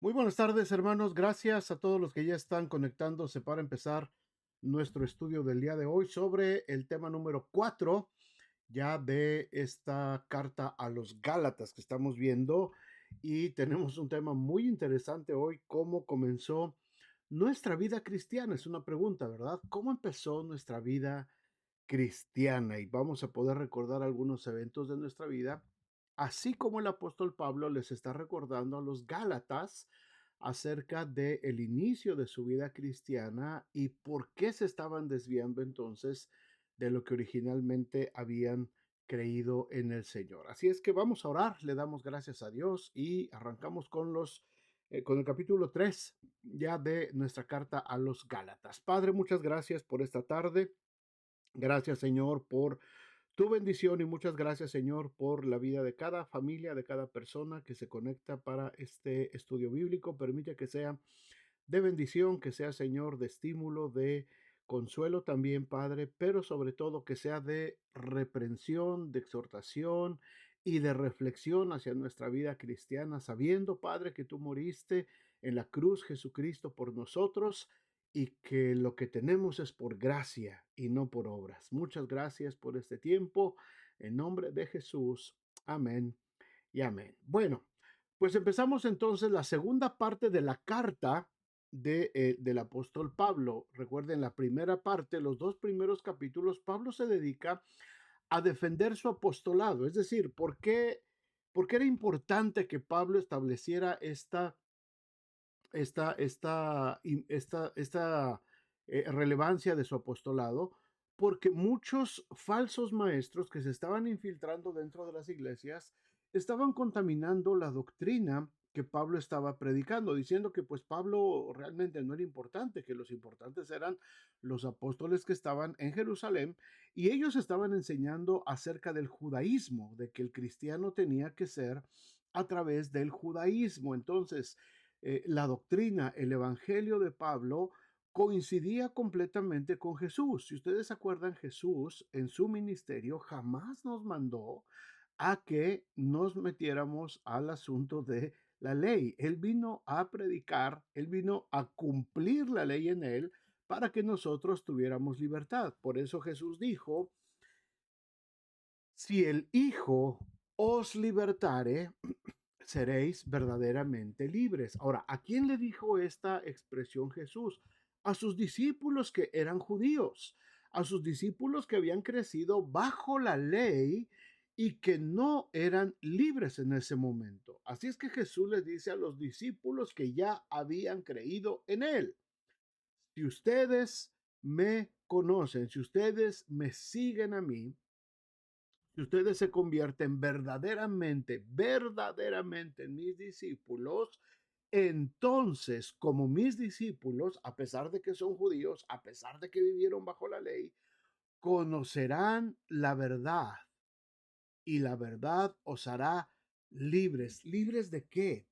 Muy buenas tardes, hermanos. Gracias a todos los que ya están conectándose para empezar nuestro estudio del día de hoy sobre el tema número 4 ya de esta carta a los Gálatas que estamos viendo. Y tenemos un tema muy interesante hoy: cómo comenzó nuestra vida cristiana. Es una pregunta, ¿verdad? ¿Cómo empezó nuestra vida cristiana? Y vamos a poder recordar algunos eventos de nuestra vida, así como el apóstol Pablo les está recordando a los Gálatas acerca del inicio de su vida cristiana y por qué se estaban desviando entonces de lo que originalmente habían creído en el Señor. Así es que vamos a orar, le damos gracias a Dios y arrancamos con el capítulo 3 ya de nuestra carta a los Gálatas. Padre, muchas gracias por esta tarde. Gracias, Señor, por tu bendición, y muchas gracias, Señor, por la vida de cada familia, de cada persona que se conecta para este estudio bíblico. Permite que sea de bendición, que sea, Señor, de estímulo, de consuelo también, Padre, pero sobre todo que sea de reprensión, de exhortación y de reflexión hacia nuestra vida cristiana, sabiendo, Padre, que tú moriste en la cruz, Jesucristo, por nosotros, y que lo que tenemos es por gracia y no por obras. Muchas gracias por este tiempo. En nombre de Jesús. Amén y amén. Bueno, pues empezamos entonces la segunda parte de la carta del apóstol Pablo. Recuerden, la primera parte, los dos primeros capítulos, Pablo se dedica a defender su apostolado. Es decir, por qué era importante que Pablo estableciera esta relevancia de su apostolado, porque muchos falsos maestros que se estaban infiltrando dentro de las iglesias estaban contaminando la doctrina que Pablo estaba predicando, diciendo que pues Pablo realmente no era importante, que los importantes eran los apóstoles que estaban en Jerusalén, y ellos estaban enseñando acerca del judaísmo, de que el cristiano tenía que ser a través del judaísmo. Entonces, la doctrina, el evangelio de Pablo coincidía completamente con Jesús. Si ustedes se acuerdan, Jesús en su ministerio jamás nos mandó a que nos metiéramos al asunto de la ley. Él vino a predicar, él vino a cumplir la ley en él para que nosotros tuviéramos libertad. Por eso Jesús dijo: si el Hijo os libertare, seréis verdaderamente libres. Ahora, ¿a quién le dijo esta expresión Jesús? A sus discípulos que eran judíos, a sus discípulos que habían crecido bajo la ley y que no eran libres en ese momento. Así es que Jesús les dice a los discípulos que ya habían creído en él: si ustedes me conocen, si ustedes me siguen a mí, si ustedes se convierten verdaderamente en mis discípulos, entonces, como mis discípulos, a pesar de que son judíos, a pesar de que vivieron bajo la ley, conocerán la verdad, y la verdad os hará libres. ¿Libres de qué?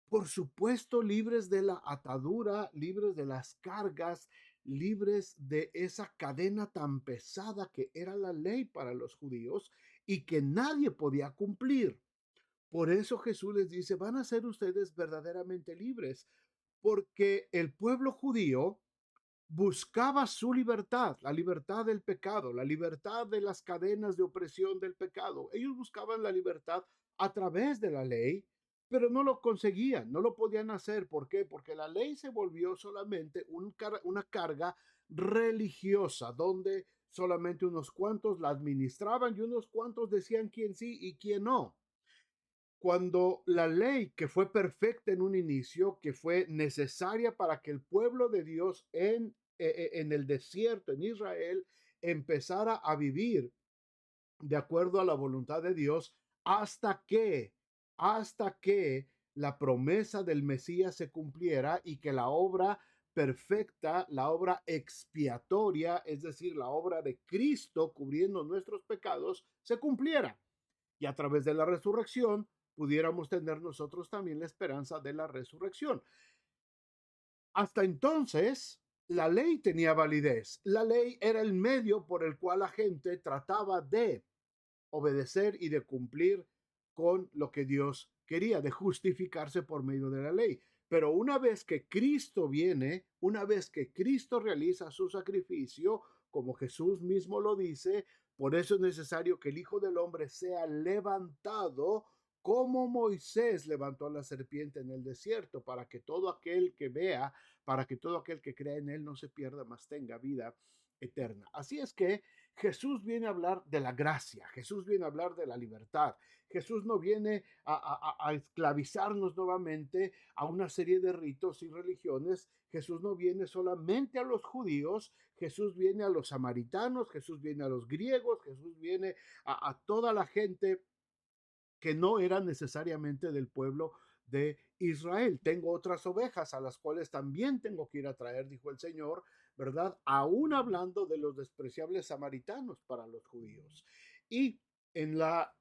Por supuesto, libres de la atadura, libres de las cargas, libres de esa cadena tan pesada que era la ley para los judíos y que nadie podía cumplir. Por eso Jesús les dice: van a ser ustedes verdaderamente libres, porque el pueblo judío buscaba su libertad, la libertad del pecado, la libertad de las cadenas de opresión del pecado. Ellos buscaban la libertad a través de la ley, pero no lo conseguían, no lo podían hacer. ¿Por qué? Porque la ley se volvió solamente una carga religiosa, donde solamente unos cuantos la administraban y unos cuantos decían quién sí y quién no. Cuando la ley, que fue perfecta en un inicio, que fue necesaria para que el pueblo de Dios en el desierto, en Israel, empezara a vivir de acuerdo a la voluntad de Dios, hasta que, hasta que la promesa del Mesías se cumpliera y que la obra perfecta, la obra expiatoria, es decir, la obra de Cristo cubriendo nuestros pecados, se cumpliera. Y a través de la resurrección pudiéramos tener nosotros también la esperanza de la resurrección. Hasta entonces, la ley tenía validez. La ley era el medio por el cual la gente trataba de obedecer y de cumplir con lo que Dios quería, de justificarse por medio de la ley. Pero una vez que Cristo viene, una vez que Cristo realiza su sacrificio, como Jesús mismo lo dice, por eso es necesario que el Hijo del Hombre sea levantado como Moisés levantó a la serpiente en el desierto, para que todo aquel que vea, para que todo aquel que crea en él no se pierda, mas tenga vida eterna. Así es que Jesús viene a hablar de la gracia, Jesús viene a hablar de la libertad. Jesús no viene a esclavizarnos nuevamente a una serie de ritos y religiones. Jesús no viene solamente a los judíos, Jesús viene a los samaritanos, Jesús viene a los griegos, Jesús viene a toda la gente que no era necesariamente del pueblo de Israel. Tengo otras ovejas a las cuales también tengo que ir a traer, dijo el Señor, ¿verdad? Aún hablando de los despreciables samaritanos para los judíos. Y en la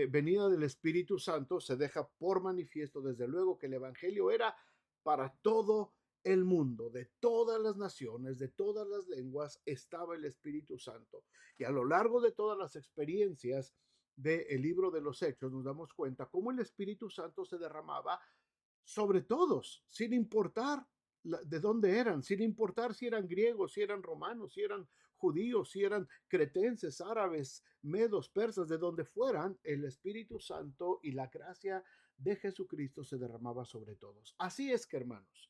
venida del Espíritu Santo se deja por manifiesto, desde luego, que el Evangelio era para todo el mundo, de todas las naciones, de todas las lenguas, estaba el Espíritu Santo. Y a lo largo de todas las experiencias, del libro de los Hechos, nos damos cuenta cómo el Espíritu Santo se derramaba sobre todos, sin importar de dónde eran, sin importar si eran griegos, si eran romanos, si eran judíos, si eran cretenses, árabes, medos, persas, de donde fueran, el Espíritu Santo y la gracia de Jesucristo se derramaba sobre todos. Así es que, hermanos,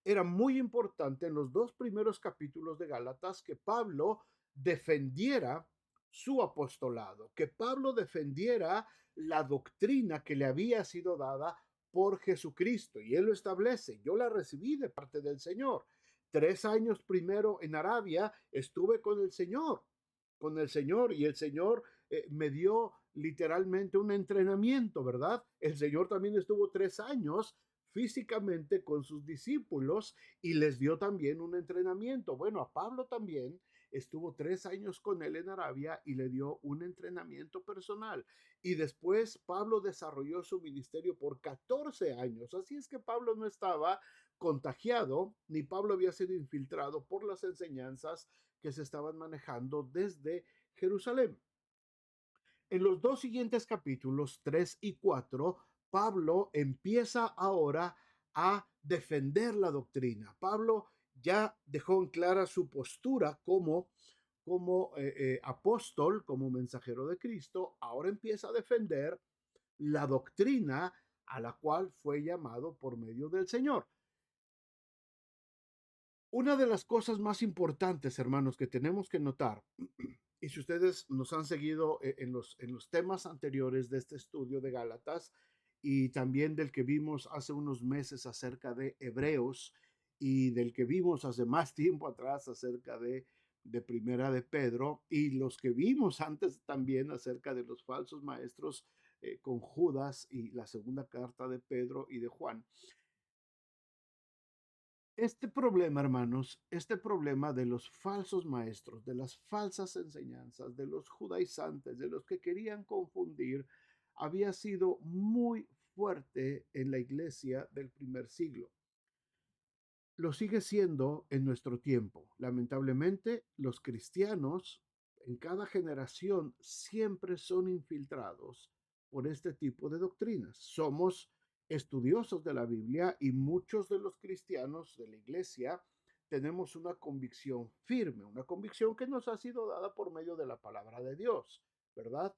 era muy importante en los dos primeros capítulos de Gálatas que Pablo defendiera su apostolado, que Pablo defendiera la doctrina que le había sido dada por Jesucristo. Y él lo establece: yo la recibí de parte del Señor. 3 años primero en Arabia estuve con el Señor, y el Señor me dio literalmente un entrenamiento, ¿verdad? El Señor también estuvo 3 años físicamente con sus discípulos y les dio también un entrenamiento. Bueno, a Pablo también estuvo 3 años con él en Arabia y le dio un entrenamiento personal. Y después Pablo desarrolló su ministerio por 14 años. Así es que Pablo no estaba contagiado, ni Pablo había sido infiltrado por las enseñanzas que se estaban manejando desde Jerusalén. En los dos siguientes capítulos, 3 y 4, Pablo empieza ahora a defender la doctrina. Pablo ya dejó en clara su postura como apóstol, como mensajero de Cristo. Ahora empieza a defender la doctrina a la cual fue llamado por medio del Señor. Una de las cosas más importantes, hermanos, que tenemos que notar, y si ustedes nos han seguido en los temas anteriores de este estudio de Gálatas y también del que vimos hace unos meses acerca de Hebreos y del que vimos hace más tiempo atrás acerca de Primera de Pedro, y los que vimos antes también acerca de los falsos maestros con Judas y la segunda carta de Pedro y de Juan. Este problema, hermanos, este problema de los falsos maestros, de las falsas enseñanzas, de los judaizantes, de los que querían confundir, había sido muy fuerte en la iglesia del primer siglo. Lo sigue siendo en nuestro tiempo. Lamentablemente, los cristianos en cada generación siempre son infiltrados por este tipo de doctrinas. Somos estudiosos de la Biblia y muchos de los cristianos de la iglesia tenemos una convicción firme, una convicción que nos ha sido dada por medio de la palabra de Dios, ¿verdad?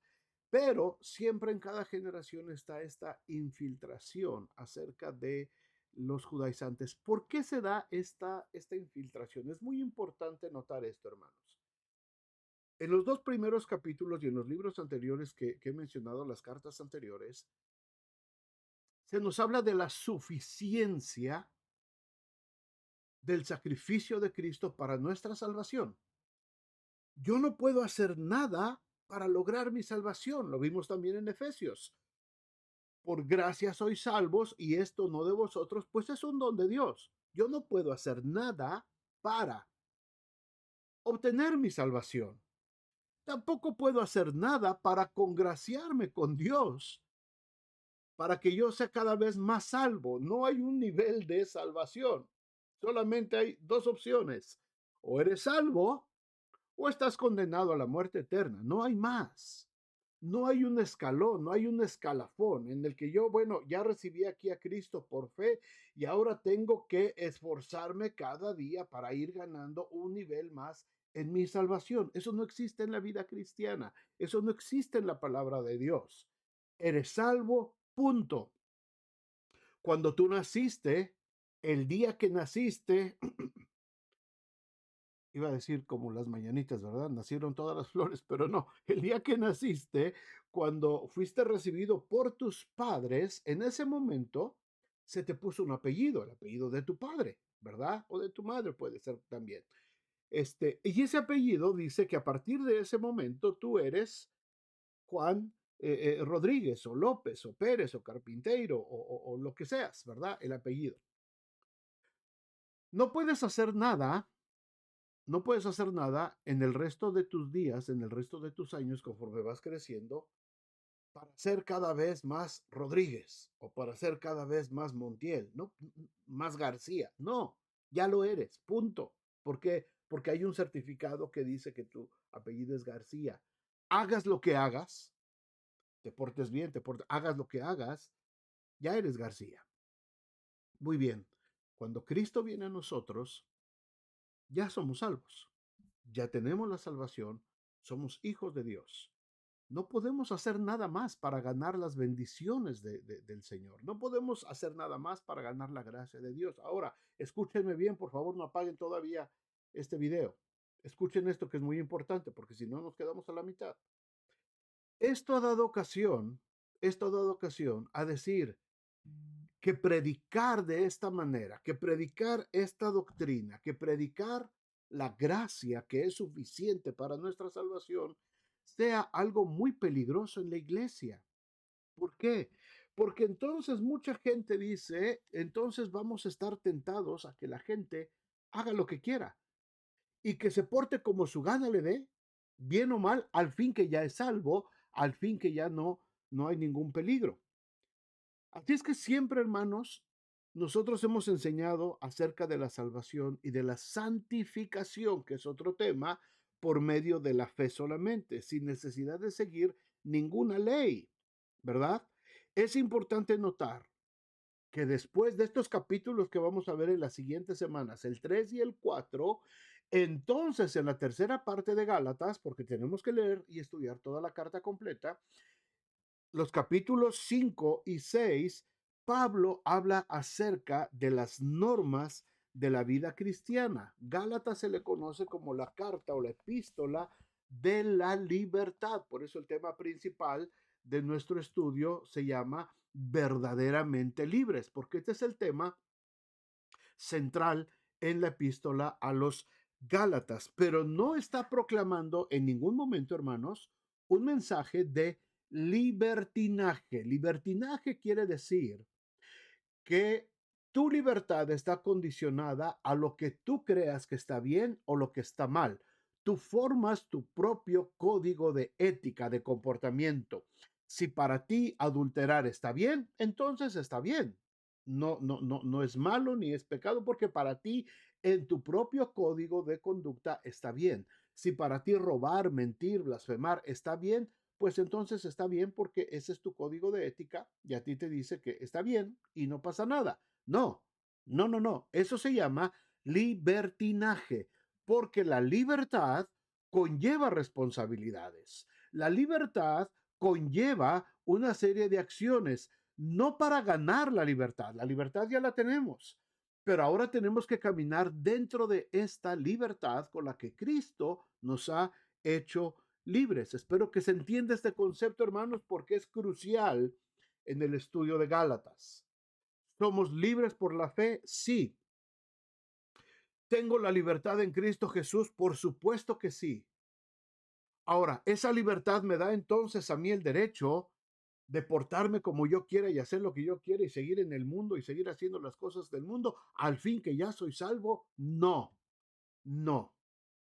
Pero siempre en cada generación está esta infiltración acerca de los judaizantes. ¿Por qué se da esta infiltración? Es muy importante notar esto, hermanos. En los dos primeros capítulos y en los libros anteriores que he mencionado, las cartas anteriores, se nos habla de la suficiencia del sacrificio de Cristo para nuestra salvación. Yo no puedo hacer nada para lograr mi salvación. Lo vimos también en Efesios. Por gracia sois salvos y esto no de vosotros, pues es un don de Dios. Yo no puedo hacer nada para obtener mi salvación. Tampoco puedo hacer nada para congraciarme con Dios, para que yo sea cada vez más salvo. No hay un nivel de salvación. Solamente hay dos opciones. O eres salvo o estás condenado a la muerte eterna. No hay más. No hay un escalón, no hay un escalafón en el que yo, bueno, ya recibí aquí a Cristo por fe y ahora tengo que esforzarme cada día para ir ganando un nivel más en mi salvación. Eso no existe en la vida cristiana. Eso no existe en la palabra de Dios. Eres salvo, punto. Cuando tú naciste, el día que naciste, iba a decir como las mañanitas, ¿verdad? Nacieron todas las flores, pero no, el día que naciste, cuando fuiste recibido por tus padres, en ese momento se te puso un apellido, el apellido de tu padre, ¿verdad? O de tu madre puede ser también. Y ese apellido dice que a partir de ese momento tú eres Juan Rodríguez o López o Pérez o Carpinteiro o lo que seas, ¿verdad? El apellido. No puedes hacer nada, no puedes hacer nada en el resto de tus días, en el resto de tus años, conforme vas creciendo, para ser cada vez más Rodríguez o para ser cada vez más Montiel, no más García. No, ya lo eres, punto. ¿Por qué? Porque hay un certificado que dice que tu apellido es García. Hagas lo que hagas, te portes bien, hagas lo que hagas, ya eres García. Muy bien. Cuando Cristo viene a nosotros, ya somos salvos. Ya tenemos la salvación, somos hijos de Dios. No podemos hacer nada más para ganar las bendiciones del Señor. No podemos hacer nada más para ganar la gracia de Dios. Ahora, escúchenme bien, por favor, no apaguen todavía este video. Escuchen esto que es muy importante, porque si no nos quedamos a la mitad. Esto ha dado ocasión, a decir que predicar de esta manera, que predicar esta doctrina, que predicar la gracia que es suficiente para nuestra salvación, sea algo muy peligroso en la iglesia. ¿Por qué? Porque entonces mucha gente dice, entonces vamos a estar tentados a que la gente haga lo que quiera y que se porte como su gana le dé, bien o mal, al fin que ya es salvo, al fin que ya no hay ningún peligro. Así es que siempre, hermanos, nosotros hemos enseñado acerca de la salvación y de la santificación, que es otro tema, por medio de la fe solamente, sin necesidad de seguir ninguna ley, ¿verdad? Es importante notar que después de estos capítulos que vamos a ver en las siguientes semanas, el 3 y el 4, entonces en la tercera parte de Gálatas, porque tenemos que leer y estudiar toda la carta completa, los capítulos 5 y 6, Pablo habla acerca de las normas de la vida cristiana. Gálatas se le conoce como la carta o la epístola de la libertad. Por eso el tema principal de nuestro estudio se llama verdaderamente libres, porque este es el tema central en la epístola a los Gálatas, pero no está proclamando en ningún momento, hermanos, un mensaje de libertinaje. Libertinaje quiere decir que tu libertad está condicionada a lo que tú creas que está bien o lo que está mal. Tú formas tu propio código de ética, de comportamiento. Si para ti adulterar está bien, entonces está bien. No es malo ni es pecado porque para ti en tu propio código de conducta está bien. Si para ti robar, mentir, blasfemar está bien, pues entonces está bien porque ese es tu código de ética y a ti te dice que está bien y no pasa nada. No. Eso se llama libertinaje, porque la libertad conlleva responsabilidades. La libertad conlleva una serie de acciones, no para ganar la libertad ya la tenemos, pero ahora tenemos que caminar dentro de esta libertad con la que Cristo nos ha hecho libres. Espero que se entienda este concepto, hermanos, porque es crucial en el estudio de Gálatas. ¿Somos libres por la fe? Sí. ¿Tengo la libertad en Cristo Jesús? Por supuesto que sí. Ahora, esa libertad me da entonces a mí el derecho de portarme como yo quiera y hacer lo que yo quiera y seguir en el mundo y seguir haciendo las cosas del mundo al fin que ya soy salvo. No, no,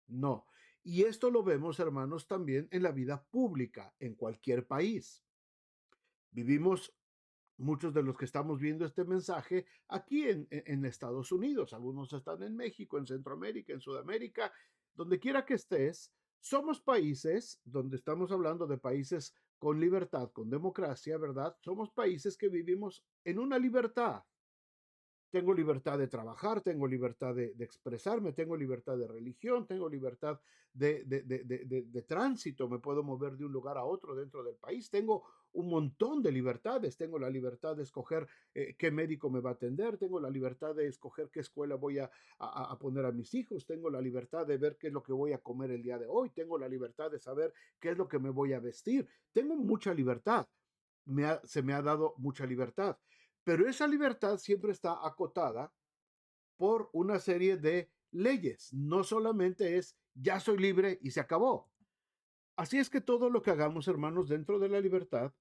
no. Y esto lo vemos, hermanos, también en la vida pública, en cualquier país. Vivimos muchos de los que estamos viendo este mensaje aquí en Estados Unidos. Algunos están en México, en Centroamérica, en Sudamérica, donde quiera que estés. Somos países donde estamos hablando de países con libertad, con democracia, ¿verdad? Somos países que vivimos en una libertad. Tengo libertad de trabajar, tengo libertad de expresarme, tengo libertad de religión, tengo libertad de tránsito, me puedo mover de un lugar a otro dentro del país, tengo un montón de libertades, tengo la libertad de escoger qué médico me va a atender, tengo la libertad de escoger qué escuela voy a poner a mis hijos, tengo la libertad de ver qué es lo que voy a comer el día de hoy, tengo la libertad de saber qué es lo que me voy a vestir, tengo mucha libertad, se me ha dado mucha libertad. Pero esa libertad siempre está acotada por una serie de leyes. No solamente es ya soy libre y se acabó. Así es que todo lo que hagamos, hermanos, dentro de la libertad,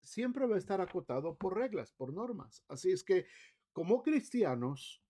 siempre va a estar acotado por reglas, por normas. Así es que como cristianos,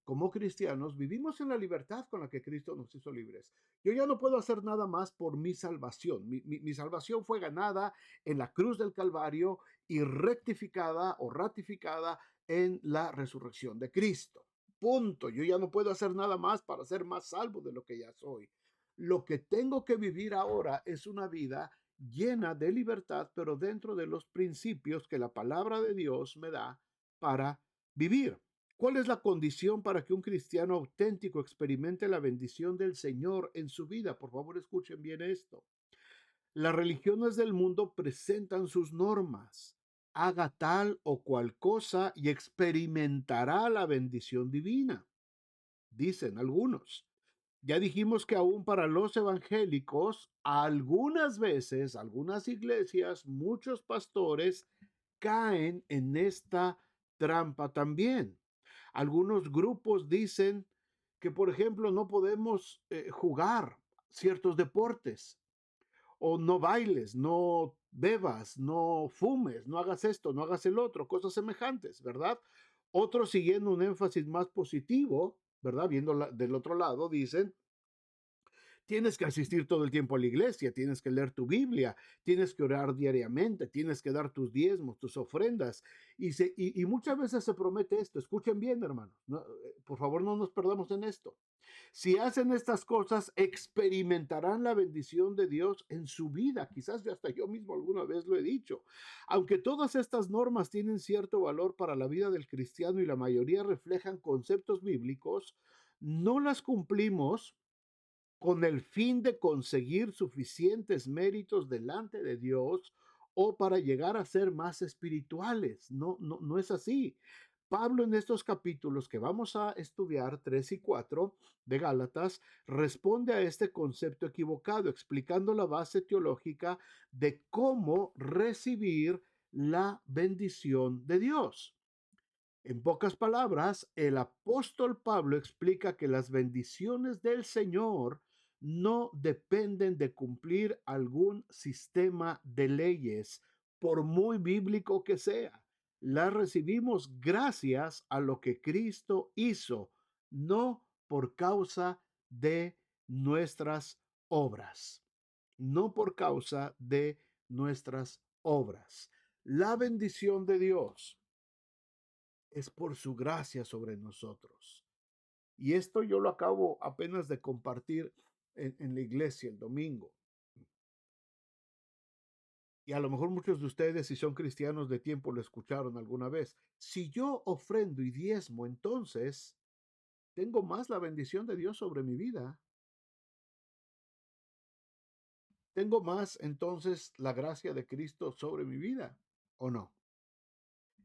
vivimos en la libertad con la que Cristo nos hizo libres. Yo ya no puedo hacer nada más por mi salvación. Mi salvación fue ganada en la cruz del Calvario y rectificada o ratificada en la resurrección de Cristo. Punto. Yo ya no puedo hacer nada más para ser más salvo de lo que ya soy. Lo que tengo que vivir ahora es una vida llena de libertad, pero dentro de los principios que la palabra de Dios me da para vivir. ¿Cuál es la condición para que un cristiano auténtico experimente la bendición del Señor en su vida? Por favor, escuchen bien esto. Las religiones del mundo presentan sus normas. Haga tal o cual cosa y experimentará la bendición divina, dicen algunos. Ya dijimos que aún para los evangélicos, algunas veces, algunas iglesias, muchos pastores caen en esta trampa también. Algunos grupos dicen que, por ejemplo, no podemos jugar ciertos deportes o no bailes, no bebas, no fumes, no hagas esto, no hagas el otro, cosas semejantes, ¿verdad? Otros siguiendo un énfasis más positivo, ¿verdad? Viendo del otro lado, dicen, tienes que asistir todo el tiempo a la iglesia, tienes que leer tu Biblia, tienes que orar diariamente, tienes que dar tus diezmos, tus ofrendas. Y muchas veces se promete esto. Escuchen bien, hermanos. Por favor, no nos perdamos en esto. Si hacen estas cosas, experimentarán la bendición de Dios en su vida. Quizás hasta yo mismo alguna vez lo he dicho. Aunque todas estas normas tienen cierto valor para la vida del cristiano y la mayoría reflejan conceptos bíblicos, no las cumplimos con el fin de conseguir suficientes méritos delante de Dios o para llegar a ser más espirituales. No, no, no es así. Pablo en estos capítulos que vamos a estudiar, 3 y 4 de Gálatas, responde a este concepto equivocado, explicando la base teológica de cómo recibir la bendición de Dios. En pocas palabras, el apóstol Pablo explica que las bendiciones del Señor no dependen de cumplir algún sistema de leyes, por muy bíblico que sea. Las recibimos gracias a lo que Cristo hizo, no por causa de nuestras obras, no por causa de nuestras obras. La bendición de Dios es por su gracia sobre nosotros. Y esto yo lo acabo apenas de compartir en la iglesia el domingo. Y a lo mejor muchos de ustedes, si son cristianos de tiempo, lo escucharon alguna vez. Si yo ofrendo y diezmo, entonces tengo más la bendición de Dios sobre mi vida. ¿Tengo más entonces la gracia de Cristo sobre mi vida o no?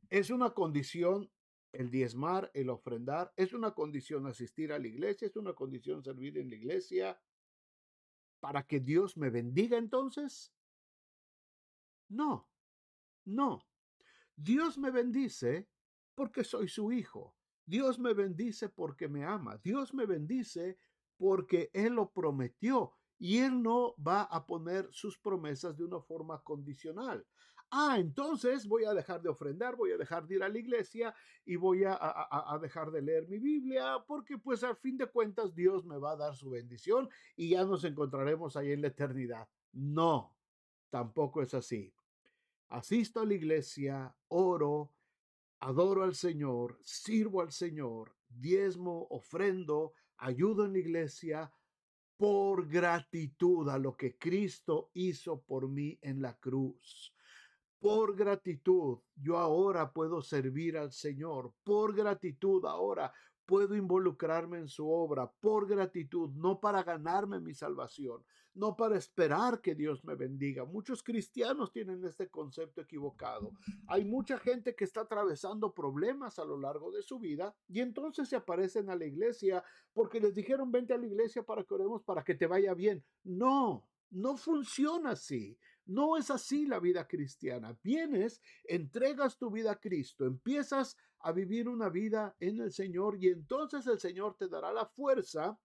Es una condición el diezmar, el ofrendar, es una condición asistir a la iglesia, es una condición servir en la iglesia para que Dios me bendiga entonces. No, no. Dios me bendice porque soy su hijo. Dios me bendice porque me ama. Dios me bendice porque Él lo prometió y Él no va a poner sus promesas de una forma condicional. Entonces voy a dejar de ofrendar, voy a dejar de ir a la iglesia y voy a dejar de leer mi Biblia porque pues al fin de cuentas Dios me va a dar su bendición y ya nos encontraremos ahí en la eternidad. No, tampoco es así. Asisto a la iglesia, oro, adoro al Señor, sirvo al Señor, diezmo, ofrendo, ayudo en la iglesia por gratitud a lo que Cristo hizo por mí en la cruz. Por gratitud, yo ahora puedo servir al Señor. Por gratitud, ahora puedo involucrarme en su obra. Por gratitud, no para ganarme mi salvación, no para esperar que Dios me bendiga. Muchos cristianos tienen este concepto equivocado. Hay mucha gente que está atravesando problemas a lo largo de su vida y entonces se aparecen a la iglesia porque les dijeron vente a la iglesia para que oremos para que te vaya bien. No, no funciona así. No es así la vida cristiana. Vienes, entregas tu vida a Cristo, empiezas a vivir una vida en el Señor y entonces el Señor te dará la fuerza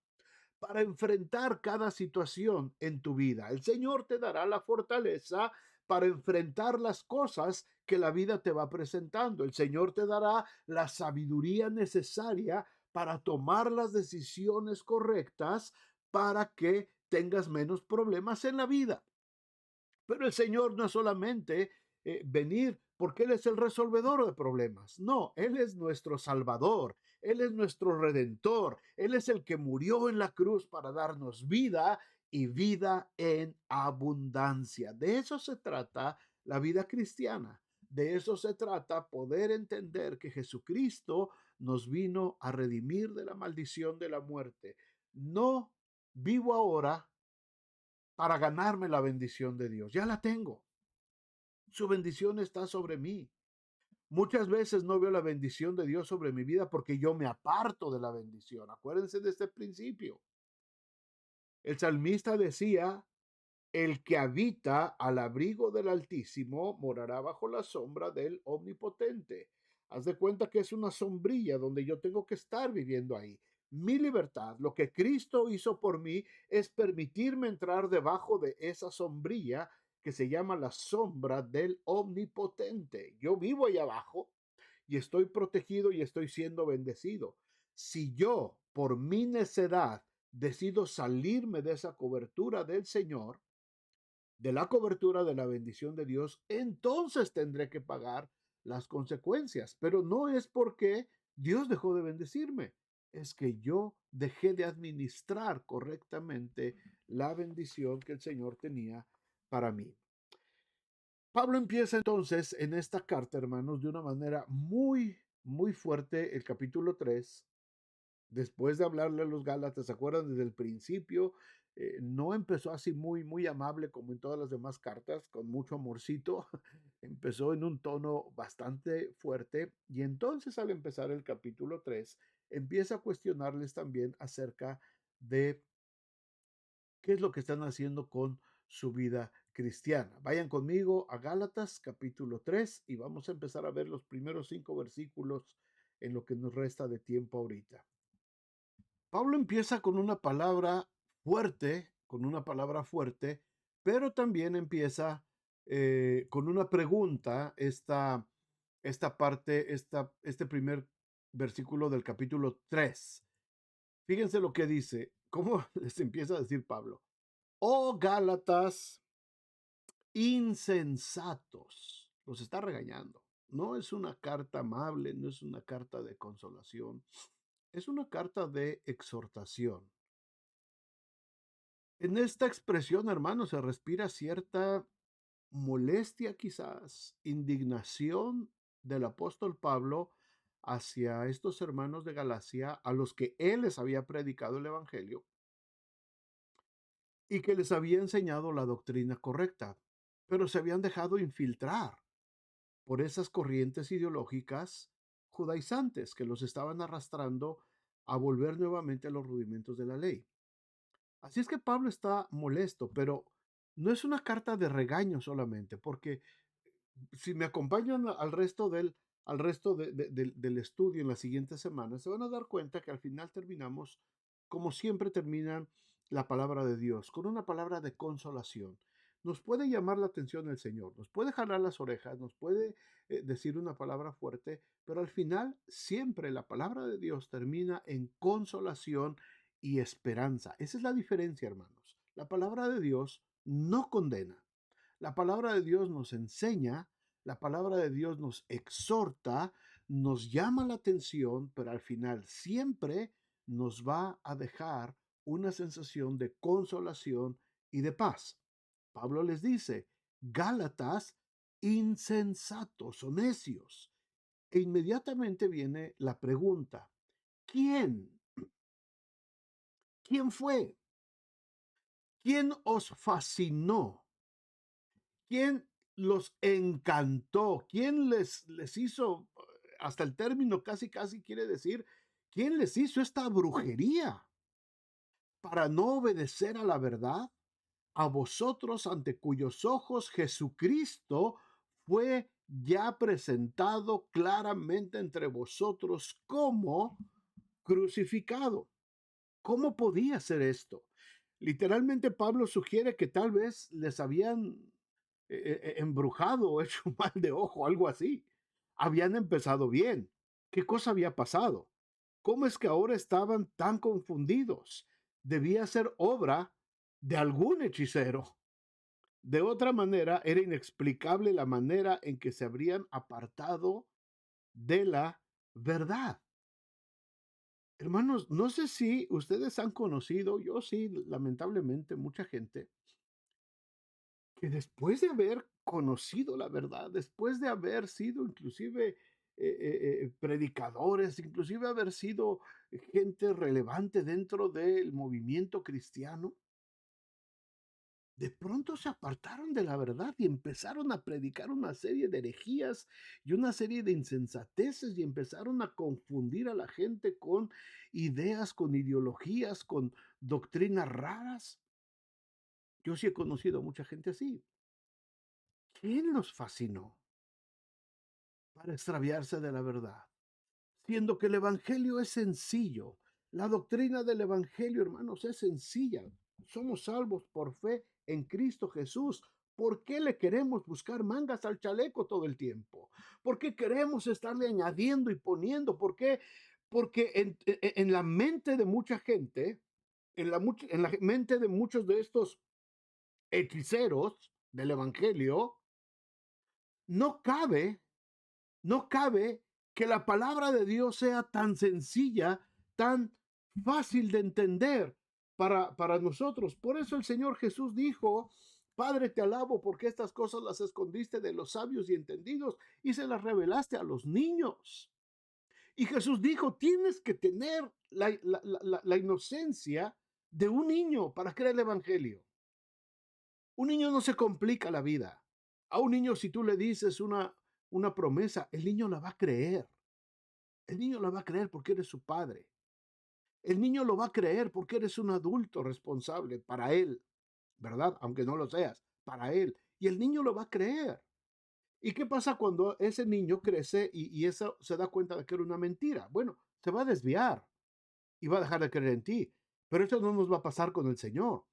para enfrentar cada situación en tu vida. El Señor te dará la fortaleza para enfrentar las cosas que la vida te va presentando. El Señor te dará la sabiduría necesaria para tomar las decisiones correctas para que tengas menos problemas en la vida. Pero el Señor no es solamente venir porque Él es el resolvedor de problemas. No, Él es nuestro Salvador, Él es nuestro Redentor, Él es el que murió en la cruz para darnos vida y vida en abundancia. De eso se trata la vida cristiana. De eso se trata poder entender que Jesucristo nos vino a redimir de la maldición de la muerte. No vivo ahora para ganarme la bendición de Dios. Ya la tengo. Su bendición está sobre mí. Muchas veces no veo la bendición de Dios sobre mi vida porque yo me aparto de la bendición. Acuérdense de este principio. El salmista decía, el que habita al abrigo del Altísimo morará bajo la sombra del Omnipotente. Haz de cuenta que es una sombrilla donde yo tengo que estar viviendo ahí. Mi libertad, lo que Cristo hizo por mí, es permitirme entrar debajo de esa sombrilla que se llama la sombra del Omnipotente. Yo vivo ahí abajo y estoy protegido y estoy siendo bendecido. Si yo, por mi necedad, decido salirme de esa cobertura del Señor, de la cobertura de la bendición de Dios, entonces tendré que pagar las consecuencias. Pero no es porque Dios dejó de bendecirme, es que yo dejé de administrar correctamente la bendición que el Señor tenía para mí. Pablo empieza entonces en esta carta, hermanos, de una manera muy, muy fuerte, el capítulo 3. Después de hablarle a los Gálatas, ¿se acuerdan? Desde el principio, no empezó así muy, muy amable como en todas las demás cartas, con mucho amorcito. Empezó en un tono bastante fuerte y entonces al empezar el capítulo 3 empieza a cuestionarles también acerca de qué es lo que están haciendo con su vida cristiana. Vayan conmigo a Gálatas capítulo 3 y vamos a empezar a ver los primeros 5 versículos en lo que nos resta de tiempo ahorita. Pablo empieza con una palabra fuerte, pero también empieza con una pregunta, este primer versículo del capítulo 3. Fíjense lo que dice, cómo les empieza a decir Pablo. Oh Gálatas insensatos, los está regañando. No es una carta amable, no es una carta de consolación, es una carta de exhortación. En esta expresión, hermano, se respira cierta molestia, quizás, indignación del apóstol Pablo hacia estos hermanos de Galacia a los que él les había predicado el Evangelio. y que les había enseñado la doctrina correcta, pero se habían dejado infiltrar por esas corrientes ideológicas judaizantes que los estaban arrastrando a volver nuevamente a los rudimentos de la ley. Así es que Pablo está molesto, pero no es una carta de regaño solamente, porque si me acompañan al resto del estudio en las siguientes semanas, se van a dar cuenta que al final terminamos, como siempre terminan la palabra de Dios, con una palabra de consolación. Nos puede llamar la atención el Señor, nos puede jalar las orejas, nos puede decir una palabra fuerte, pero al final siempre la palabra de Dios termina en consolación y esperanza. Esa es la diferencia, hermanos. La palabra de Dios no condena. La palabra de Dios nos enseña, la palabra de Dios nos exhorta, nos llama la atención, pero al final siempre nos va a dejar una sensación de consolación y de paz. Pablo les dice, Gálatas insensatos o necios. E inmediatamente viene la pregunta, ¿quién? ¿Quién fue? ¿Quién os fascinó? ¿Quién los encantó? ¿Quién les hizo, hasta el término casi casi quiere decir, quién les hizo esta brujería para no obedecer a la verdad? A vosotros ante cuyos ojos Jesucristo fue ya presentado claramente entre vosotros como crucificado. ¿Cómo podía ser esto? Literalmente Pablo sugiere que tal vez les habían embrujado o hecho mal de ojo, algo así. Habían empezado bien. ¿Qué cosa había pasado? ¿Cómo es que ahora estaban tan confundidos? Debía ser obra de algún hechicero. De otra manera, era inexplicable la manera en que se habrían apartado de la verdad. Hermanos, no sé si ustedes han conocido, yo sí, lamentablemente, mucha gente que después de haber conocido la verdad, después de haber sido inclusive predicadores, inclusive haber sido gente relevante dentro del movimiento cristiano, de pronto se apartaron de la verdad y empezaron a predicar una serie de herejías y una serie de insensateces y empezaron a confundir a la gente con ideas, con ideologías, con doctrinas raras. Yo sí he conocido a mucha gente así. ¿Quién los fascinó para extraviarse de la verdad? Siendo que el Evangelio es sencillo. La doctrina del Evangelio, hermanos, es sencilla. Somos salvos por fe en Cristo Jesús. ¿Por qué le queremos buscar mangas al chaleco todo el tiempo? ¿Por qué queremos estarle añadiendo y poniendo? ¿Por qué? Porque en la mente de mucha gente, en la mente de muchos de estos hechiceros del Evangelio, no cabe no cabe que la palabra de Dios sea tan sencilla, tan fácil de entender para nosotros. Por eso el Señor Jesús dijo, Padre, te alabo porque estas cosas las escondiste de los sabios y entendidos y se las revelaste a los niños. Y Jesús dijo, tienes que tener la inocencia de un niño para creer el Evangelio. Un niño no se complica la vida. A un niño, si tú le dices una promesa, el niño la va a creer. El niño la va a creer porque eres su padre. El niño lo va a creer porque eres un adulto responsable para él, ¿verdad? Aunque no lo seas, para él. Y el niño lo va a creer. ¿Y qué pasa cuando ese niño crece y eso se da cuenta de que era una mentira? Bueno, se va a desviar y va a dejar de creer en ti. Pero eso no nos va a pasar con el Señor.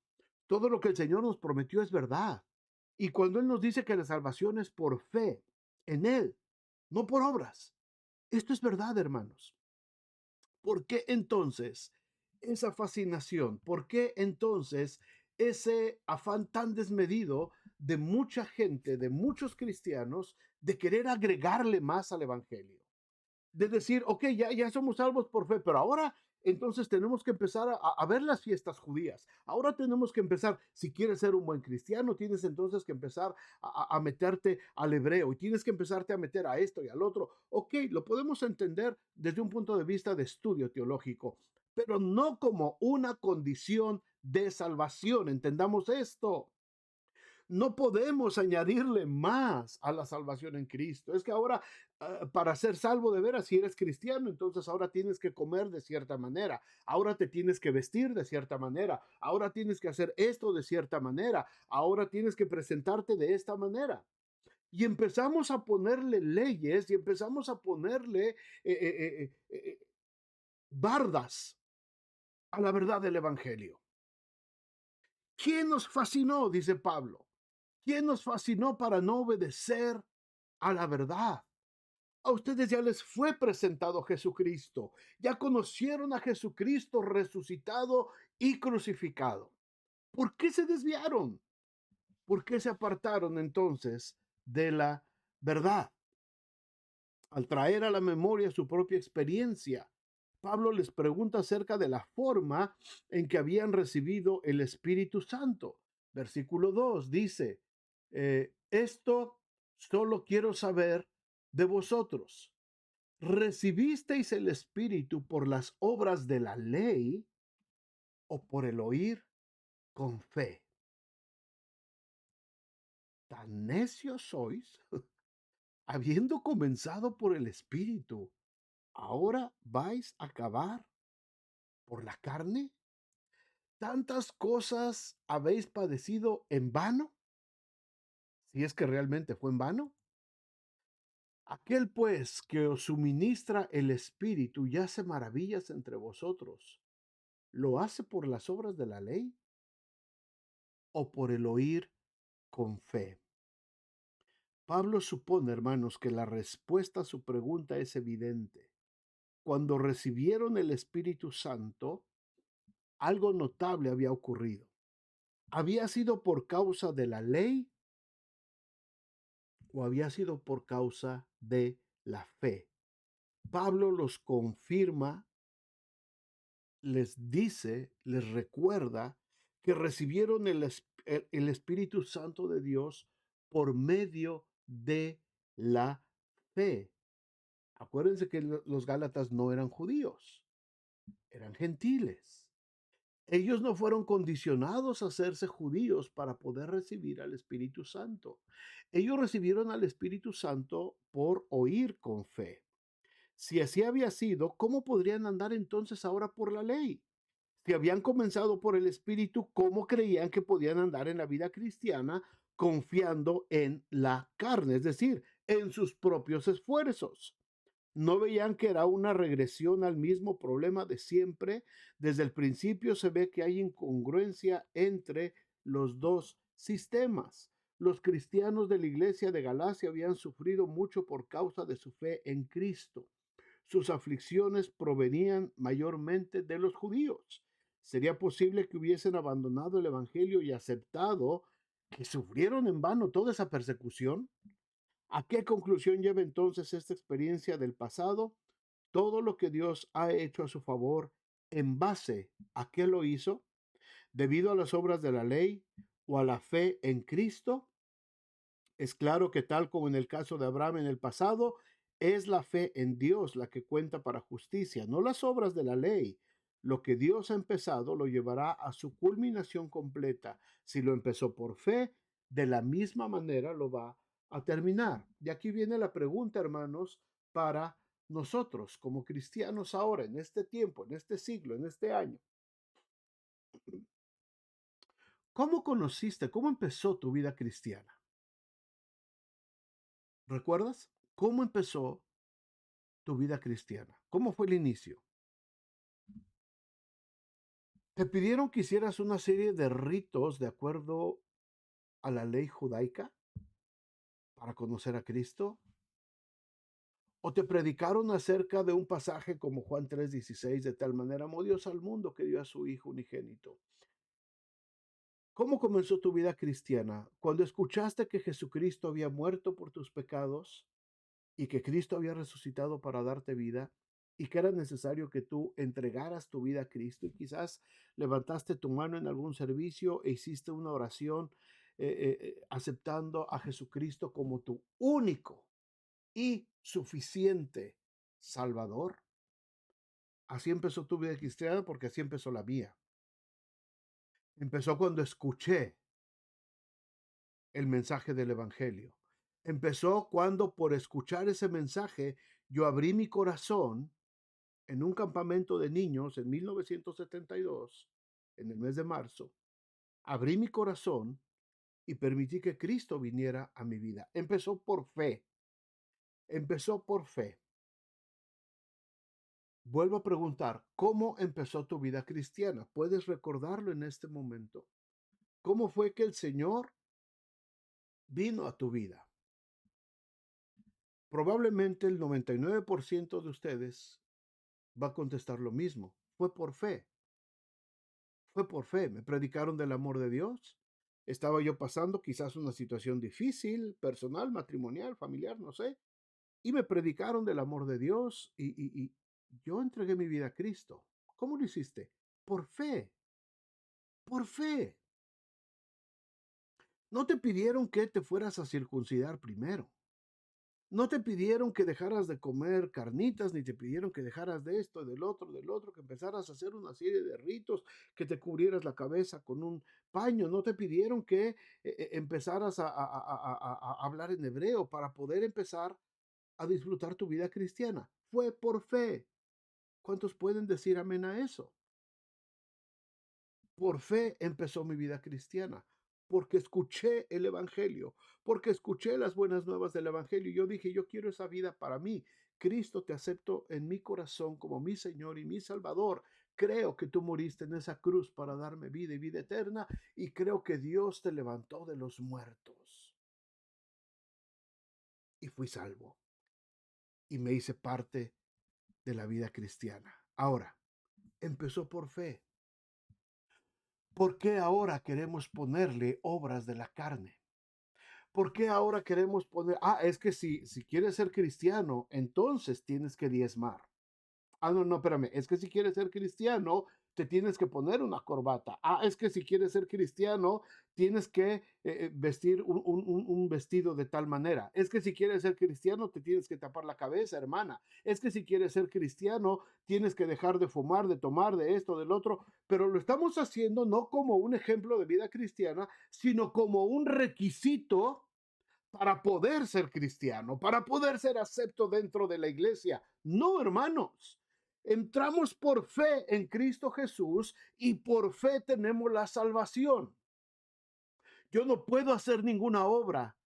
Todo lo que el Señor nos prometió es verdad. Y cuando Él nos dice que la salvación es por fe en Él, no por obras. Esto es verdad, hermanos. ¿Por qué entonces esa fascinación? ¿Por qué entonces ese afán tan desmedido de mucha gente, de muchos cristianos, de querer agregarle más al Evangelio? De decir, ok, ya somos salvos por fe, pero ahora entonces tenemos que empezar a ver las fiestas judías. Ahora tenemos que empezar, si quieres ser un buen cristiano, tienes entonces que empezar a meterte al hebreo y tienes que empezarte a meter a esto y al otro. Ok, lo podemos entender desde un punto de vista de estudio teológico, pero no como una condición de salvación. Entendamos esto. No podemos añadirle más a la salvación en Cristo. Es que ahora, para ser salvo de veras, si eres cristiano, entonces ahora tienes que comer de cierta manera, ahora te tienes que vestir de cierta manera, ahora tienes que hacer esto de cierta manera, ahora tienes que presentarte de esta manera. Y empezamos a ponerle leyes y empezamos a ponerle bardas a la verdad del Evangelio. ¿Quién nos fascinó? Dice Pablo. ¿Quién nos fascinó para no obedecer a la verdad? A ustedes ya les fue presentado Jesucristo. Ya conocieron a Jesucristo resucitado y crucificado. ¿Por qué se desviaron? ¿Por qué se apartaron entonces de la verdad? Al traer a la memoria su propia experiencia, Pablo les pregunta acerca de la forma en que habían recibido el Espíritu Santo. Versículo 2 dice, esto solo quiero saber de vosotros. ¿Recibisteis el Espíritu por las obras de la ley o por el oír con fe? ¿Tan necios sois? Habiendo comenzado por el Espíritu, ¿ahora vais a acabar por la carne? ¿Tantas cosas habéis padecido en vano? Si es que realmente fue en vano. Aquel pues que os suministra el Espíritu y hace maravillas entre vosotros, ¿lo hace por las obras de la ley o por el oír con fe? Pablo supone, hermanos, que la respuesta a su pregunta es evidente. Cuando recibieron el Espíritu Santo, algo notable había ocurrido. ¿Había sido por causa de la ley o había sido por causa de la fe? Pablo los confirma, les dice, les recuerda que recibieron el Espíritu Santo de Dios por medio de la fe. Acuérdense que los Gálatas no eran judíos, eran gentiles. Ellos no fueron condicionados a hacerse judíos para poder recibir al Espíritu Santo. Ellos recibieron al Espíritu Santo por oír con fe. Si así había sido, ¿cómo podrían andar entonces ahora por la ley? Si habían comenzado por el Espíritu, ¿cómo creían que podían andar en la vida cristiana confiando en la carne, es decir, en sus propios esfuerzos? No veían que era una regresión al mismo problema de siempre. Desde el principio se ve que hay incongruencia entre los dos sistemas. Los cristianos de la iglesia de Galacia habían sufrido mucho por causa de su fe en Cristo. Sus aflicciones provenían mayormente de los judíos. ¿Sería posible que hubiesen abandonado el Evangelio y aceptado que sufrieron en vano toda esa persecución? ¿A qué conclusión lleva entonces esta experiencia del pasado? Todo lo que Dios ha hecho a su favor, ¿en base a qué lo hizo? ¿Debido a las obras de la ley o a la fe en Cristo? Es claro que tal como en el caso de Abraham en el pasado, es la fe en Dios la que cuenta para justicia, no las obras de la ley. Lo que Dios ha empezado lo llevará a su culminación completa. Si lo empezó por fe, de la misma manera lo va a terminar. Y aquí viene la pregunta, hermanos, para nosotros como cristianos ahora, en este tiempo, en este siglo, en este año. ¿Cómo conociste, cómo empezó tu vida cristiana? ¿Recuerdas? ¿Cómo empezó tu vida cristiana? ¿Cómo fue el inicio? ¿Te pidieron que hicieras una serie de ritos de acuerdo a la ley judaica para conocer a Cristo? ¿O te predicaron acerca de un pasaje como Juan 3:16, de tal manera amó Dios al mundo que dio a su Hijo unigénito? ¿Cómo comenzó tu vida cristiana? Cuando escuchaste que Jesucristo había muerto por tus pecados y que Cristo había resucitado para darte vida y que era necesario que tú entregaras tu vida a Cristo y quizás levantaste tu mano en algún servicio e hiciste una oración aceptando a Jesucristo como tu único y suficiente Salvador. Así empezó tu vida cristiana porque así empezó la mía. Empezó cuando escuché el mensaje del evangelio. Empezó cuando por escuchar ese mensaje yo abrí mi corazón en un campamento de niños en 1972, en el mes de marzo. Abrí mi corazón y permití que Cristo viniera a mi vida. Empezó por fe, empezó por fe. Vuelvo a preguntar, ¿cómo empezó tu vida cristiana? ¿Puedes recordarlo en este momento? ¿Cómo fue que el Señor vino a tu vida? Probablemente el 99% de ustedes va a contestar lo mismo. Fue por fe, fue por fe. Me predicaron del amor de Dios. Estaba yo pasando quizás una situación difícil, personal, matrimonial, familiar, no sé. Y me predicaron del amor de Dios y yo entregué mi vida a Cristo. ¿Cómo lo hiciste? Por fe, por fe. No te pidieron que te fueras a circuncidar primero. No te pidieron que dejaras de comer carnitas, ni te pidieron que dejaras de esto, del otro, que empezaras a hacer una serie de ritos, que te cubrieras la cabeza con un paño. No te pidieron que empezaras a hablar en hebreo para poder empezar a disfrutar tu vida cristiana. Fue por fe. ¿Cuántos pueden decir amén a eso? Por fe empezó mi vida cristiana, porque escuché el Evangelio, porque escuché las buenas nuevas del Evangelio. Yo dije, yo quiero esa vida para mí. Cristo, te acepto en mi corazón como mi Señor y mi Salvador. Creo que tú moriste en esa cruz para darme vida y vida eterna, y creo que Dios te levantó de los muertos. Y fui salvo y me hice parte de la vida cristiana. Ahora, empezó por fe. ¿Por qué ahora queremos ponerle obras de la carne? ¿Por qué ahora queremos poner? Es que si quieres ser cristiano, entonces tienes que diezmar. No, no, espérame, es que si quieres ser cristiano, te tienes que poner una corbata. Es que si quieres ser cristiano, tienes que vestir un vestido de tal manera. Es que si quieres ser cristiano, te tienes que tapar la cabeza, hermana. Es que si quieres ser cristiano, tienes que dejar de fumar, de tomar, de esto, del otro. Pero lo estamos haciendo no como un ejemplo de vida cristiana, sino como un requisito para poder ser cristiano, para poder ser acepto dentro de la iglesia. No, hermanos. Entramos por fe en Cristo Jesús y por fe tenemos la salvación. Yo no puedo hacer ninguna obra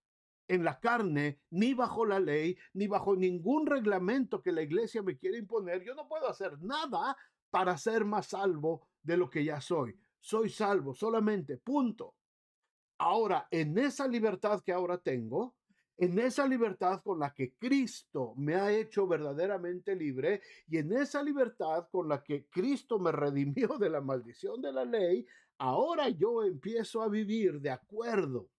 en la carne, ni bajo la ley, ni bajo ningún reglamento que la iglesia me quiera imponer. Yo no puedo hacer nada para ser más salvo de lo que ya soy. Soy salvo solamente, punto. Ahora, en esa libertad que ahora tengo, en esa libertad con la que Cristo me ha hecho verdaderamente libre y en esa libertad con la que Cristo me redimió de la maldición de la ley, ahora yo empiezo a vivir de acuerdo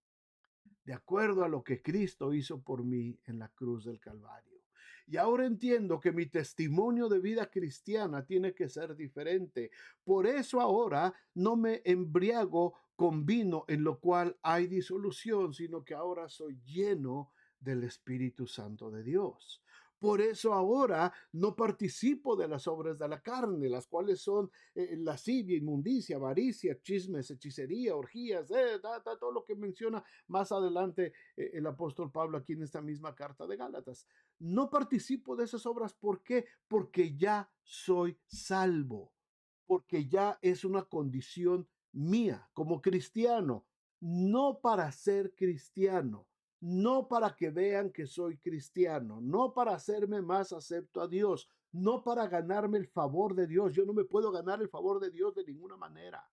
a lo que Cristo hizo por mí en la cruz del Calvario. Y ahora entiendo que mi testimonio de vida cristiana tiene que ser diferente. Por eso ahora no me embriago con vino en lo cual hay disolución, sino que ahora soy lleno del Espíritu Santo de Dios. Por eso ahora no participo de las obras de la carne, las cuales son lascivia, inmundicia, avaricia, chismes, hechicería, orgías, todo lo que menciona más adelante el apóstol Pablo aquí en esta misma carta de Gálatas. No participo de esas obras. ¿Por qué? Porque ya soy salvo, porque ya es una condición mía como cristiano, no para ser cristiano, no para que vean que soy cristiano, no para hacerme más acepto a Dios, no para ganarme el favor de Dios. Yo no me puedo ganar el favor de Dios de ninguna manera.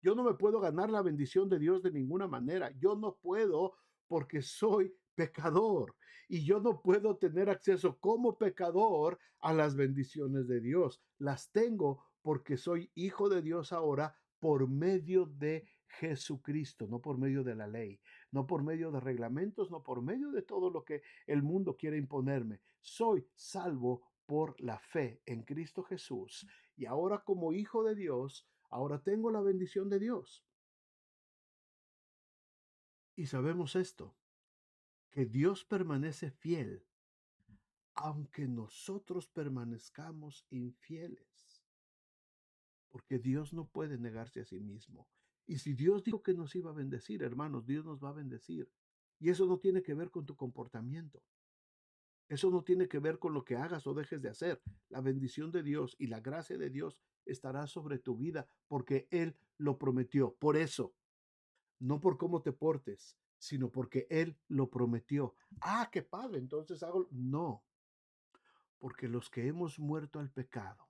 Yo no me puedo ganar la bendición de Dios de ninguna manera. Yo no puedo porque soy pecador y yo no puedo tener acceso como pecador a las bendiciones de Dios. Las tengo porque soy hijo de Dios ahora por medio de Jesucristo, no por medio de la ley, no por medio de reglamentos, no por medio de todo lo que el mundo quiere imponerme. Soy salvo por la fe en Cristo Jesús y ahora como hijo de Dios, ahora tengo la bendición de Dios. Y sabemos esto, que Dios permanece fiel, aunque nosotros permanezcamos infieles. porque Dios no puede negarse a sí mismo. Y si Dios dijo que nos iba a bendecir, hermanos, Dios nos va a bendecir. Y eso no tiene que ver con tu comportamiento. Eso no tiene que ver con lo que hagas o dejes de hacer. La bendición de Dios y la gracia de Dios estará sobre tu vida porque Él lo prometió. Por eso, no por cómo te portes, sino porque Él lo prometió. Ah, qué padre, entonces hago. No, porque los que hemos muerto al pecado,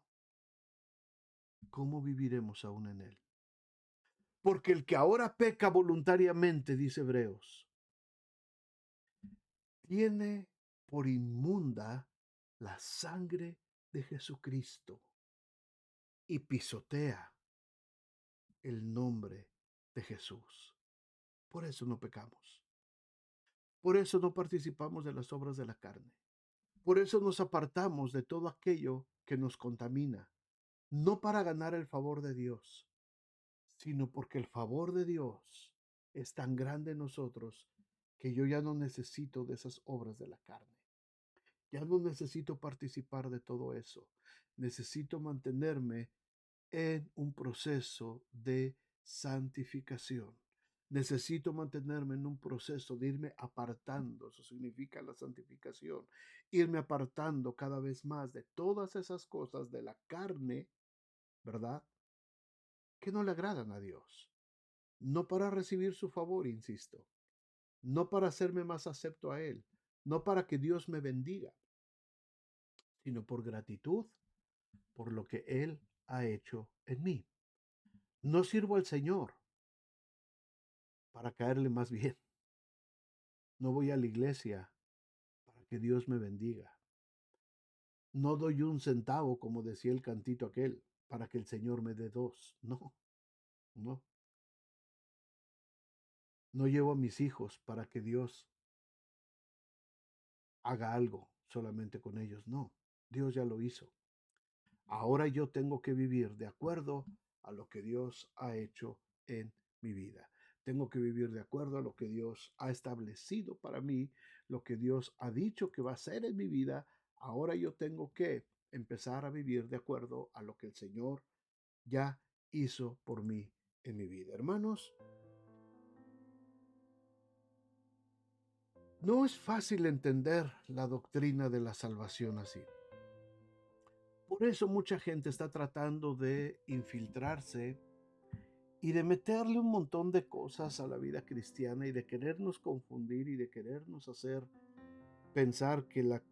¿cómo viviremos aún en Él? Porque el que ahora peca voluntariamente, dice Hebreos, tiene por inmunda la sangre de Jesucristo y pisotea el nombre de Jesús. Por eso no pecamos. Por eso no participamos de las obras de la carne. Por eso nos apartamos de todo aquello que nos contamina. No para ganar el favor de Dios, sino porque el favor de Dios es tan grande en nosotros que yo ya no necesito de esas obras de la carne. Ya no necesito participar de todo eso. Necesito mantenerme en un proceso de santificación. Necesito mantenerme en un proceso de irme apartando, eso significa la santificación, irme apartando cada vez más de todas esas cosas de la carne, ¿verdad? Que no le agradan a Dios. No para recibir su favor, insisto, no para hacerme más acepto a Él, no para que Dios me bendiga, sino por gratitud por lo que Él ha hecho en mí. No sirvo al Señor para caerle más bien. No voy a la iglesia para que Dios me bendiga. No doy un centavo, como decía el cantito aquel, para que el Señor me dé dos. No, no. No llevo a mis hijos para que Dios haga algo solamente con ellos. No, Dios ya lo hizo. Ahora yo tengo que vivir de acuerdo a lo que Dios ha hecho en mi vida. Tengo que vivir de acuerdo a lo que Dios ha establecido para mí, lo que Dios ha dicho que va a hacer en mi vida. Ahora yo tengo que empezar a vivir de acuerdo a lo que el Señor ya hizo por mí en mi vida. Hermanos, no es fácil entender la doctrina de la salvación así. Por eso mucha gente está tratando de infiltrarse y de meterle un montón de cosas a la vida cristiana y de querernos confundir y de querernos hacer pensar que la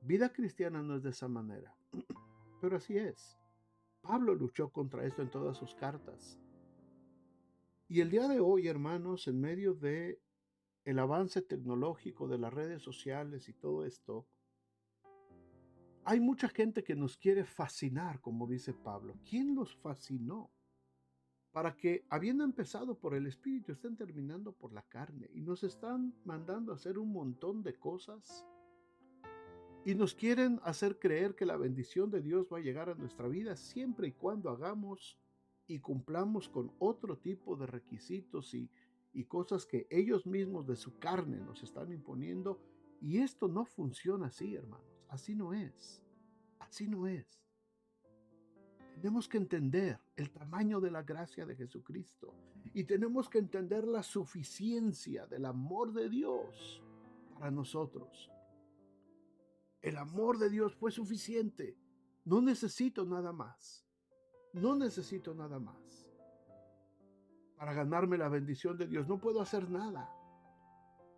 vida cristiana no es de esa manera. Pero así es. Pablo luchó contra esto en todas sus cartas. Y el día de hoy, hermanos, en medio de el avance tecnológico de las redes sociales y todo esto, hay mucha gente que nos quiere fascinar, como dice Pablo. ¿Quién los fascinó? Para que, habiendo empezado por el Espíritu, estén terminando por la carne. Y nos están mandando a hacer un montón de cosas. Y nos quieren hacer creer que la bendición de Dios va a llegar a nuestra vida siempre y cuando hagamos y cumplamos con otro tipo de requisitos y cosas que ellos mismos de su carne nos están imponiendo. Y esto no funciona así, hermanos. Así no es. Así no es. Tenemos que entender el tamaño de la gracia de Jesucristo y tenemos que entender la suficiencia del amor de Dios para nosotros. El amor de Dios fue suficiente. No necesito nada más. No necesito nada más. Para ganarme la bendición de Dios no puedo hacer nada,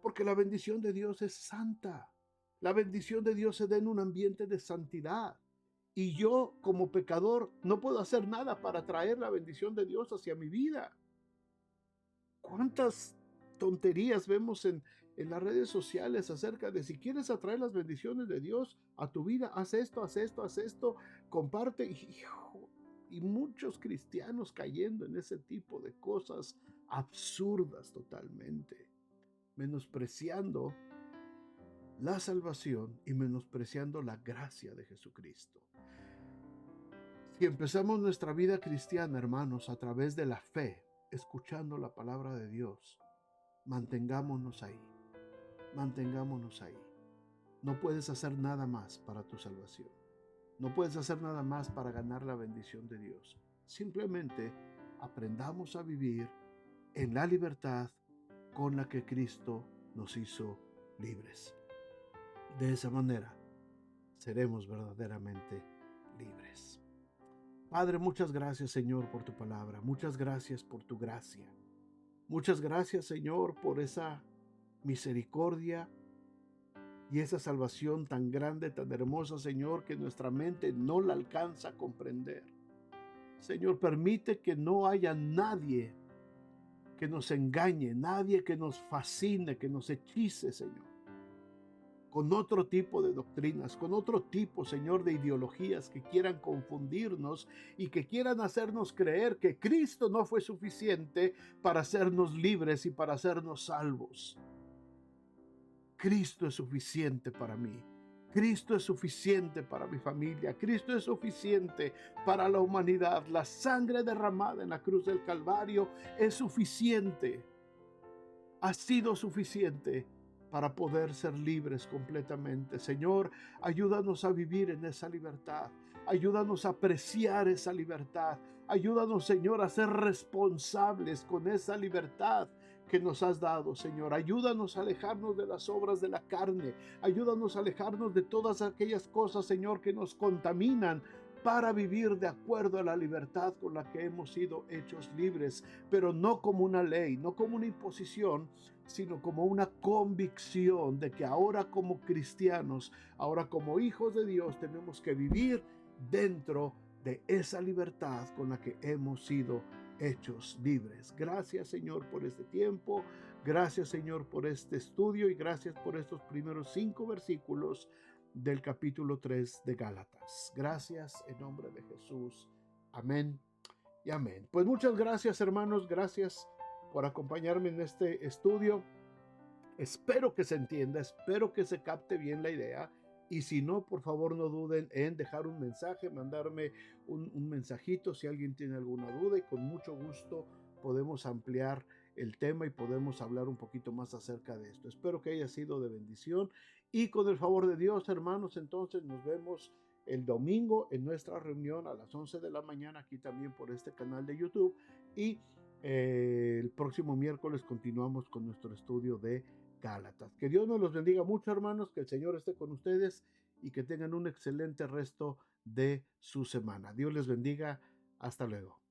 porque la bendición de Dios es santa. La bendición de Dios se da en un ambiente de santidad. Y yo, como pecador, no puedo hacer nada para traer la bendición de Dios hacia mi vida. ¿Cuántas tonterías vemos en las redes sociales acerca de si quieres atraer las bendiciones de Dios a tu vida? Haz esto, haz esto, haz esto, comparte. Y muchos cristianos cayendo en ese tipo de cosas absurdas totalmente, menospreciando la salvación y menospreciando la gracia de Jesucristo. Si empezamos nuestra vida cristiana, hermanos, a través de la fe, escuchando la palabra de Dios, mantengámonos ahí, mantengámonos ahí. No puedes hacer nada más para tu salvación. No puedes hacer nada más para ganar la bendición de Dios. simplemente aprendamos a vivir en la libertad con la que Cristo nos hizo libres. De esa manera seremos verdaderamente libres. Padre, muchas gracias, Señor, por tu palabra. Muchas gracias por tu gracia. Muchas gracias, Señor, por esa misericordia y esa salvación tan grande, tan hermosa, Señor, que nuestra mente no la alcanza a comprender. Señor, permite que no haya nadie que nos engañe, nadie que nos fascine, que nos hechice, Señor, con otro tipo de doctrinas, con otro tipo, Señor, de ideologías que quieran confundirnos y que quieran hacernos creer que Cristo no fue suficiente para hacernos libres y para hacernos salvos. Cristo es suficiente para mí. Cristo es suficiente para mi familia. Cristo es suficiente para la humanidad. La sangre derramada en la cruz del Calvario es suficiente. Ha sido suficiente para poder ser libres completamente. Señor, ayúdanos a vivir en esa libertad. Ayúdanos a apreciar esa libertad. Ayúdanos, Señor, a ser responsables con esa libertad que nos has dado, Señor. Ayúdanos a alejarnos de las obras de la carne. Ayúdanos a alejarnos de todas aquellas cosas, Señor, que nos contaminan, para vivir de acuerdo a la libertad con la que hemos sido hechos libres, pero no como una ley, no como una imposición, sino como una convicción de que ahora como cristianos, ahora como hijos de Dios, tenemos que vivir dentro de esa libertad con la que hemos sido hechos libres. Gracias, Señor, por este tiempo. Gracias, Señor, por este estudio y gracias por estos primeros 5 versículos del capítulo 3 de Gálatas. Gracias en nombre de Jesús. Amén y amén. Pues muchas gracias, hermanos. Gracias por acompañarme en este estudio. Espero que se entienda, espero que se capte bien la idea. Y si no, por favor no duden en dejar un mensaje, mandarme un mensajito si alguien tiene alguna duda y con mucho gusto podemos ampliar el tema y podemos hablar un poquito más acerca de esto. Espero que haya sido de bendición y con el favor de Dios, hermanos, entonces nos vemos el domingo en nuestra reunión a las 11 de la mañana aquí también por este canal de YouTube y el próximo miércoles continuamos con nuestro estudio de Gálatas. Que Dios nos los bendiga mucho, hermanos, que el Señor esté con ustedes y que tengan un excelente resto de su semana. Dios les bendiga. Hasta luego.